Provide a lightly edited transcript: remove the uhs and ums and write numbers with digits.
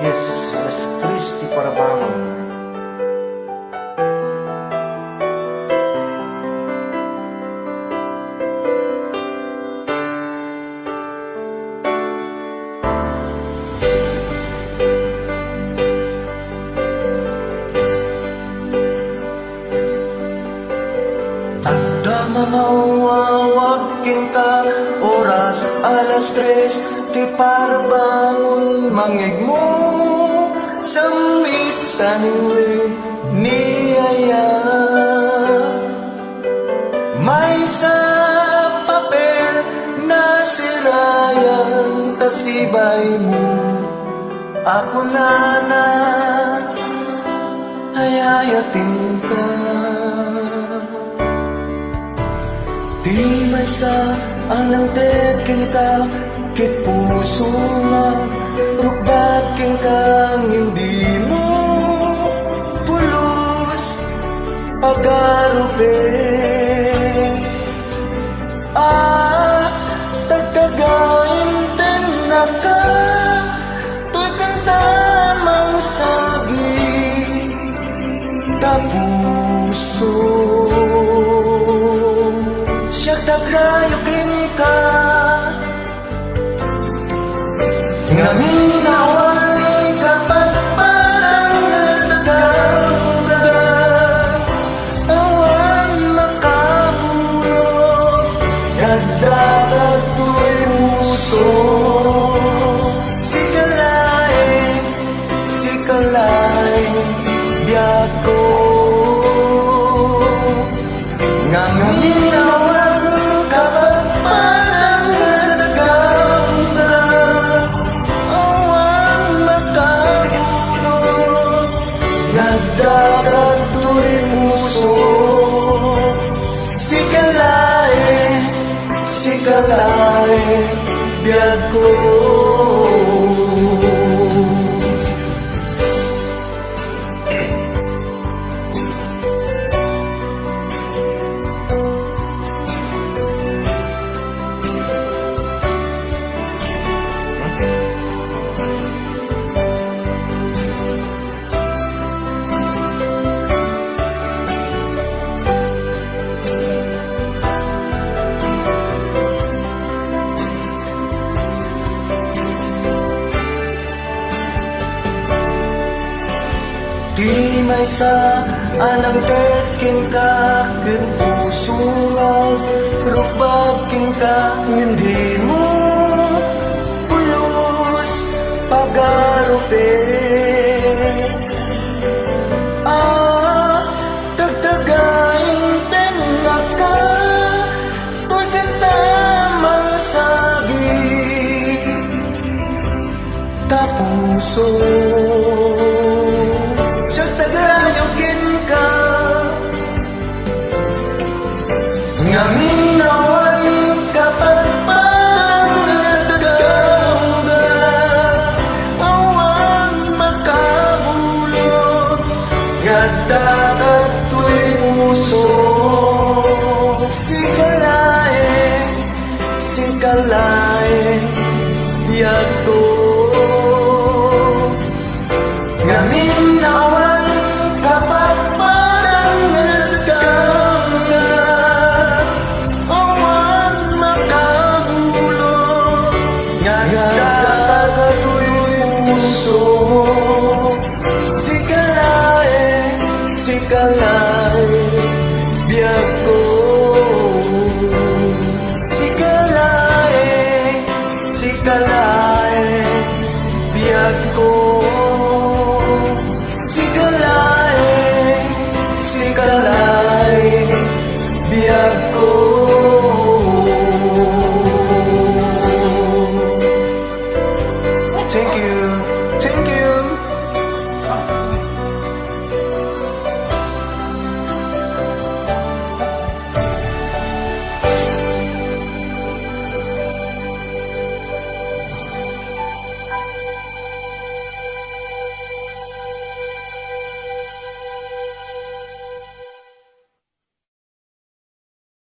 Yes, alas 3 di para bangon. Mamawawakin ka, oras alas 3 di para bangon. Mangig mo samit sa niwi niyaya. May sa papel na sirayan, tasibay mo ako na hayayatin ka. Di may sa anang tekin ka, kit puso nga rukbakin kang hindi mo pulos pagarupe. Tagtagain ten na ka, to'y kantamang sagi tapuso. Tagrayukin ka ngamin nawan kapag patanggal awan makabulot dagdagat tu'y muso. Sikalay biyag ko ngamin nawan dapat tu'y puso. Sikalay biyag ko. Di may sa anang tekin ka, kin puso nga rukbakin ka, hindi mo pulos pagarupe. Tagtagain tenga ka, to'y kantamang sagi tapuso. Tagrayukin ka ngamin nawan kapag patanggal awan makabulot dagdagat tu'y puso. Sikalay biyag ko ngamin nawan kapag patanggal awan makabulot dagdagat tu'y puso.